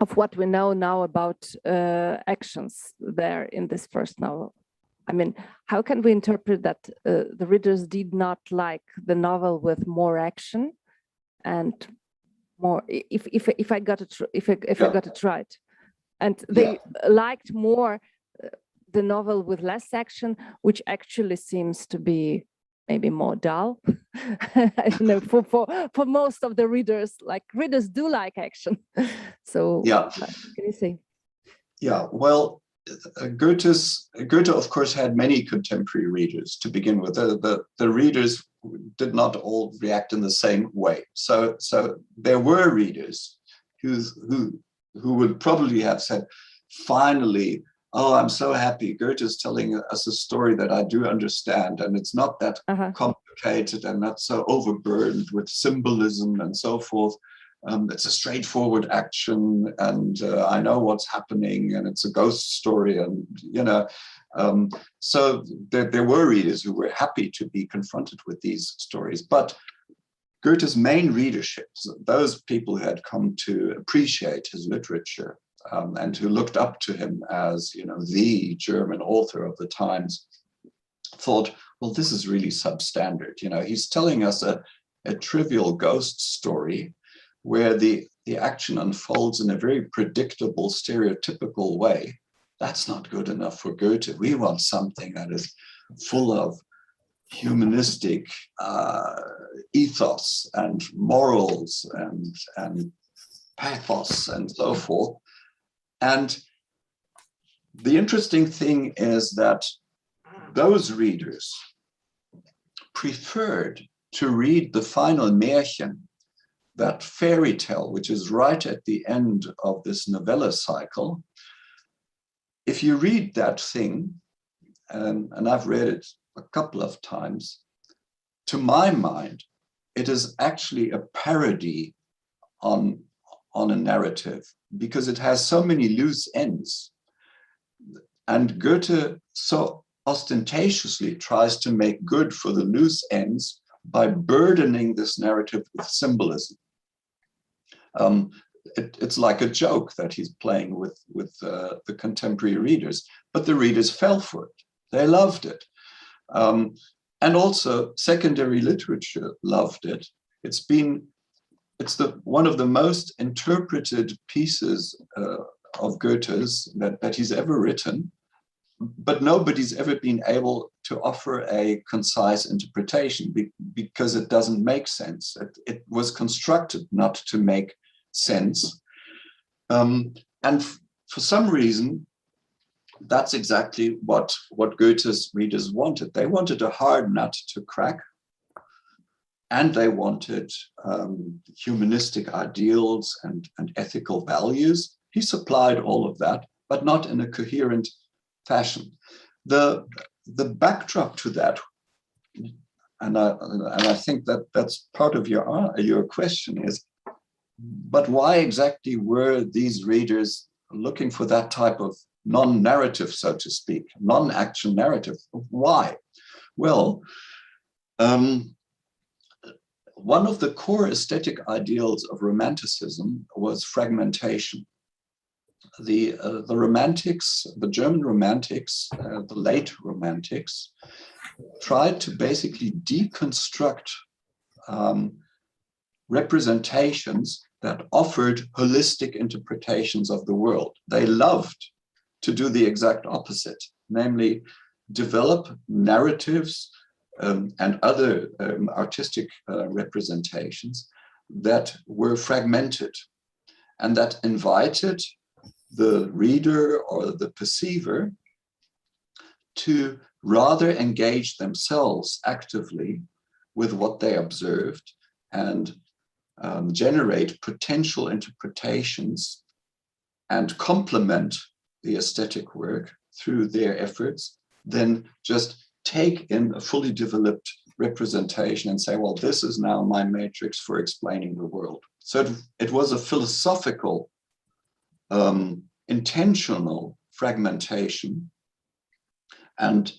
of what we know now about actions there in this first novel. I mean, how can we interpret that the readers did not like the novel with more action and more? If I got it, I got it right, and they liked more the novel with less action, which actually seems to be maybe more dull. I don't know, for most of the readers, like readers do like action. So what can you say? Yeah, well, Goethe, of course, had many contemporary readers to begin with. The readers did not all react in the same way. So there were readers who would probably have said, finally, oh, I'm so happy. Goethe is telling us a story that I do understand, and it's not that complicated and not so overburdened with symbolism and so forth. It's a straightforward action, and I know what's happening, and it's a ghost story, and so there were readers who were happy to be confronted with these stories. But Goethe's main readership, those people who had come to appreciate his literature and who looked up to him as the German author of the times, thought, well, this is really substandard. He's telling us a trivial ghost story where the action unfolds in a very predictable, stereotypical way. That's not good enough for Goethe. We want something that is full of humanistic ethos and morals and pathos and so forth. And the interesting thing is that those readers preferred to read the final Märchen, that fairy tale, which is right at the end of this novella cycle. If you read that thing, and I've read it a couple of times, to my mind, it is actually a parody on a narrative, because it has so many loose ends. And Goethe so ostentatiously tries to make good for the loose ends by burdening this narrative with symbolism. It's like a joke that he's playing with the contemporary readers, but the readers fell for it. They loved it. And also secondary literature loved it. It's one of the most interpreted pieces of Goethe's that he's ever written, but nobody's ever been able to offer a concise interpretation because it doesn't make sense. It was constructed not to make sense. And for some reason, that's exactly what Goethe's readers wanted. They wanted a hard nut to crack, and they wanted humanistic ideals and ethical values. He supplied all of that, but not in a coherent fashion. The backdrop to that, and I think that's part of your question, is, but why exactly were these readers looking for that type of non-narrative, so to speak, non-action narrative? Why? Well, one of the core aesthetic ideals of Romanticism was fragmentation. The Romantics, the German Romantics, the late Romantics, tried to basically deconstruct representations that offered holistic interpretations of the world. They loved to do the exact opposite, namely develop narratives and other artistic representations that were fragmented and that invited the reader or the perceiver to rather engage themselves actively with what they observed and generate potential interpretations and complement the aesthetic work through their efforts, than just take in a fully developed representation and say, well, this is now my matrix for explaining the world. So it was a philosophical, intentional fragmentation. And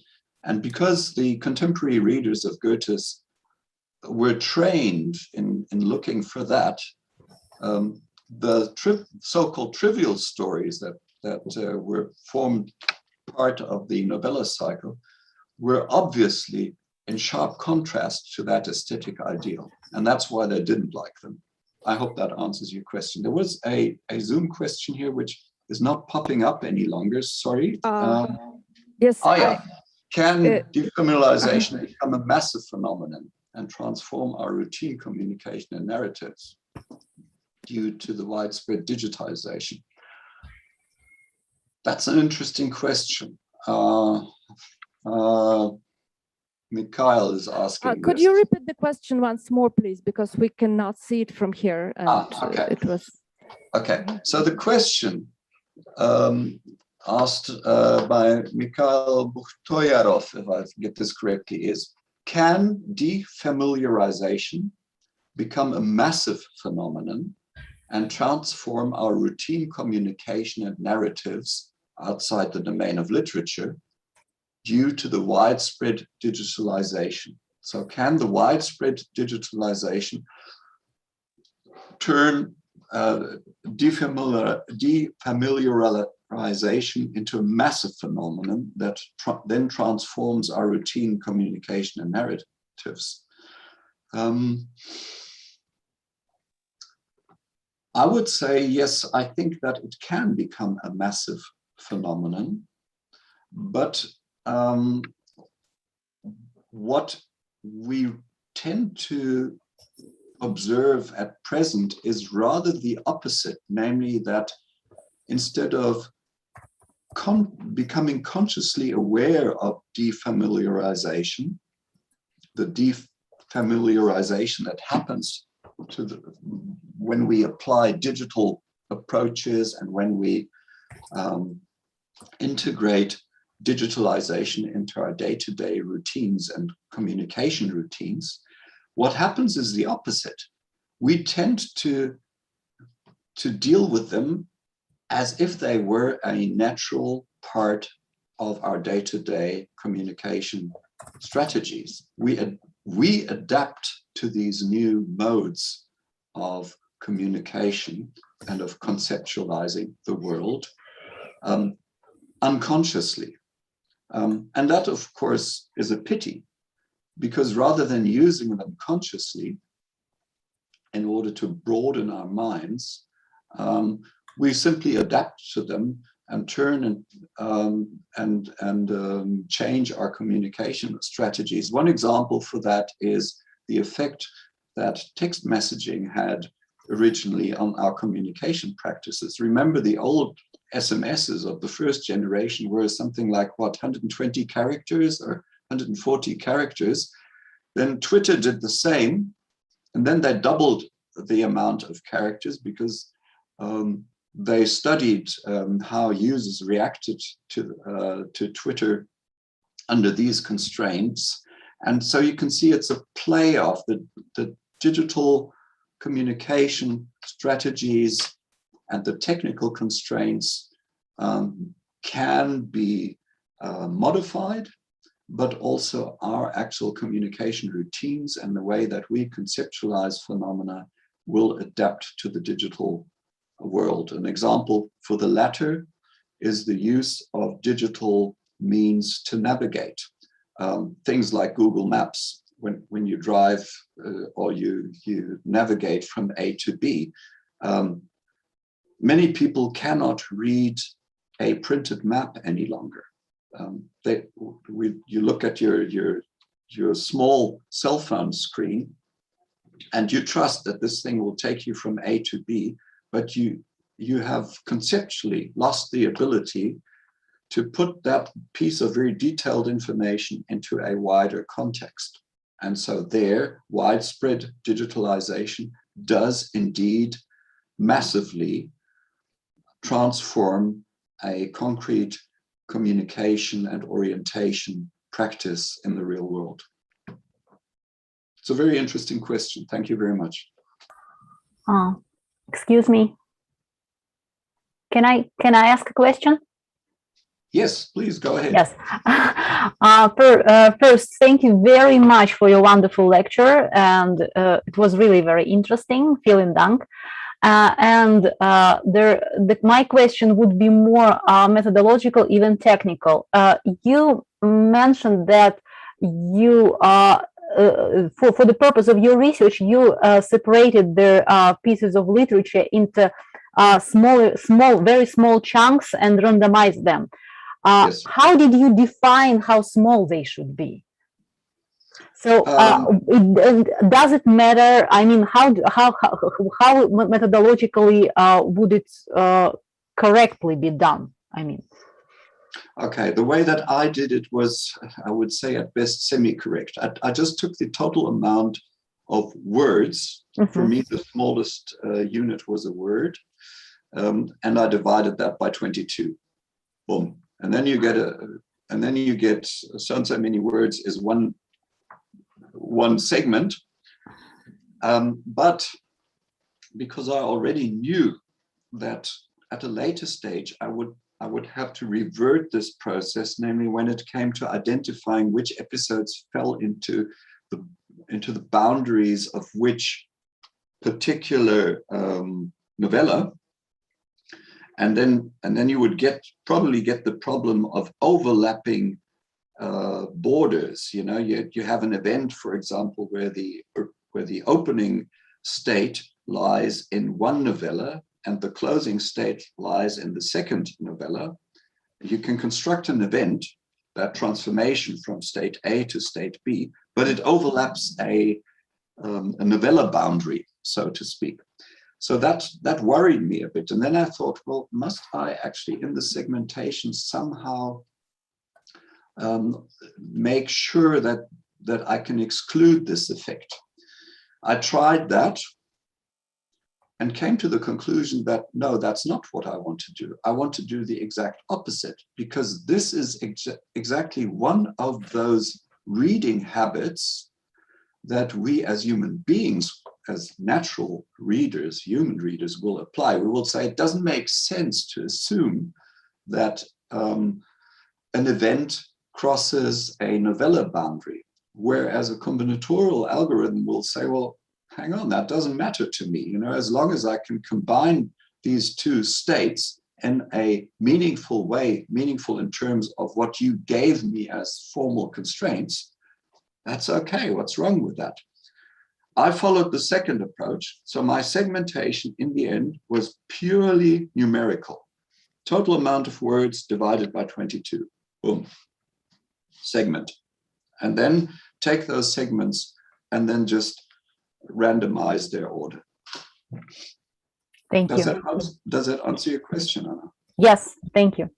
because the contemporary readers of Goethe's were trained in looking for that, The so-called trivial stories that were formed part of the novella cycle were obviously in sharp contrast to that aesthetic ideal. And that's why they didn't like them. I hope that answers your question. There was a Zoom question here, which is not popping up any longer. Sorry. Yes. Yeah. Can defamiliarization become a massive phenomenon and transform our routine communication and narratives due to the widespread digitization? That's an interesting question. Mikhail is asking. Could you repeat the question once more, please? Because we cannot see it from here. And okay. It was. Okay. So the question asked by Mikhail Bukhtoyarov, if I get this correctly, is: can defamiliarization become a massive phenomenon and transform our routine communication and narratives outside the domain of literature due to the widespread digitalization? So can the widespread digitalization turn defamiliarization into a massive phenomenon that then transforms our routine communication and narratives? I would say yes, I think that it can become a massive phenomenon, but what we tend to observe at present is rather the opposite, namely that instead of becoming consciously aware of defamiliarization, the defamiliarization that happens when we apply digital approaches and when we integrate digitalization into our day-to-day routines and communication routines, what happens is the opposite. We tend to deal with them as if they were a natural part of our day-to-day communication strategies. We adapt to these new modes of communication and of conceptualizing the world unconsciously. And that, of course, is a pity, because rather than using them consciously in order to broaden our minds, we simply adapt to them and turn and change our communication strategies. One example for that is the effect that text messaging had originally on our communication practices. Remember, the old SMSs of the first generation were something like, what, 120 characters or 140 characters. Then Twitter did the same, and then they doubled the amount of characters because they studied how users reacted to Twitter under these constraints. And so you can see it's a play of the digital communication strategies and the technical constraints can be modified, but also our actual communication routines and the way that we conceptualize phenomena will adapt to the digital world. An example for the latter is the use of digital means to navigate. Things like Google Maps, when you drive or you navigate from A to B, many people cannot read a printed map any longer. You look at your small cell phone screen and you trust that this thing will take you from A to B, but you have conceptually lost the ability to put that piece of very detailed information into a wider context. And so there, widespread digitalization does indeed massively transform a concrete communication and orientation practice in the real world. It's a very interesting question. Thank you very much. Excuse me. Can I ask a question? Yes, please go ahead. Yes. First, thank you very much for your wonderful lecture, and it was really very interesting. Vielen Dank. My question would be more methodological, even technical. You mentioned that you, for the purpose of your research, you separated the pieces of literature into very small chunks and randomized them. Yes. How did you define how small they should be? So does it matter? I mean, how methodologically would it correctly be done? I mean, okay, the way that I did it was, I would say at best semi-correct. I just took the total amount of words. For me, the smallest unit was a word, and I divided that by 22. Boom, and then you get so and so many words is one segment. But because I already knew that at a later stage I would have to revert this process, namely when it came to identifying which episodes fell into the boundaries of which particular novella, and then you would probably get the problem of overlapping borders. You know, you have an event, for example, where the opening state lies in one novella and the closing state lies in the second novella. You can construct an event, that transformation from state A to state B, but it overlaps a novella boundary, so to speak. So that worried me a bit. And then I thought, well, must I actually in the segmentation somehow make sure that I can exclude this effect? I tried that and came to the conclusion that no, that's not what I want to do. I want to do the exact opposite, because this is exactly one of those reading habits that we as human beings, as natural readers, human readers, will apply. We will say it doesn't make sense to assume that an event crosses a novella boundary, whereas a combinatorial algorithm will say, well, hang on, that doesn't matter to me. You know, as long as I can combine these two states in a meaningful way, meaningful in terms of what you gave me as formal constraints, that's okay. What's wrong with that? I followed the second approach. So my segmentation in the end was purely numerical. Total amount of words divided by 22. Boom. Segment. And then take those segments and then just randomize their order. Thank you. Does that answer your question, Anna? Yes, thank you.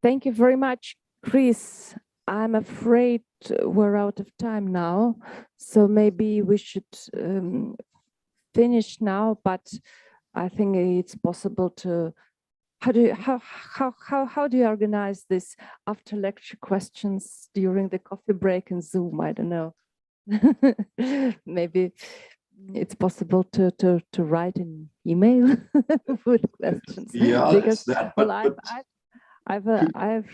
Thank you very much, Chris. I'm afraid we're out of time now, so maybe we should finish now. But I think it's possible to. How do you organize this after lecture questions during the coffee break in Zoom? I don't know. Maybe it's possible to write an email with questions. Yeah, because that, well, I've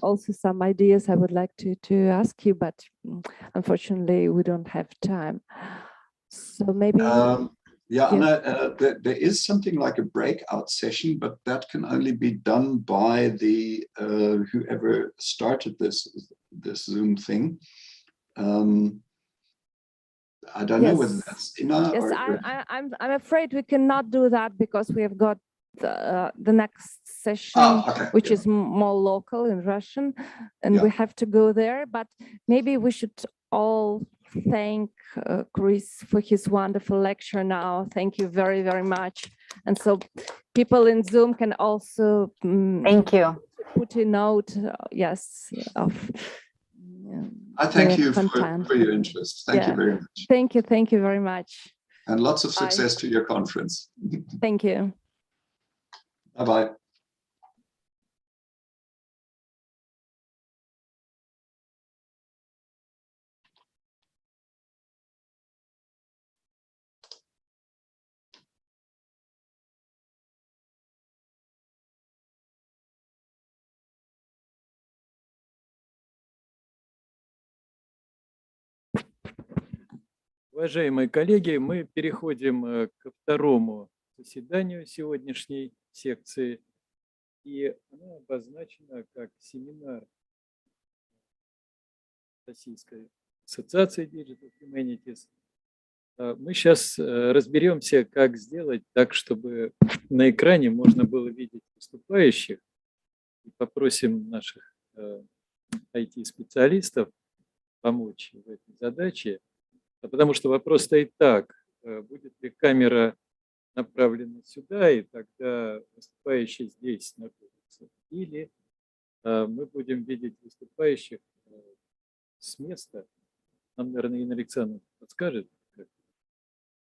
also some ideas I would like to ask you, but unfortunately we don't have time. So maybe. Yeah, Anna, there is something like a breakout session, but that can only be done by the whoever started this Zoom thing. I don't know whether that's Ina yes, or. I'm afraid we cannot do that because we have got the next session, okay. which is more local in Russian, and we have to go there. But maybe we should all thank Chris for his wonderful lecture now. Thank you very, very much. And so people in Zoom can also thank you. Put a note, yes, of I thank you for your interest. Thank you very much. Thank you very much. And lots of success to your conference. Thank you. Bye-bye. Уважаемые коллеги, мы переходим ко второму заседанию сегодняшней секции. И она обозначена как семинар Российской ассоциации Digital Humanities. Мы сейчас разберемся, как сделать так, чтобы на экране можно было видеть выступающих. И попросим наших IT-специалистов помочь в этой задаче. Потому что вопрос стоит так: будет ли камера направлена сюда, и тогда выступающие здесь находятся, или мы будем видеть выступающих с места. Нам, наверное, Инна Александровна подскажет.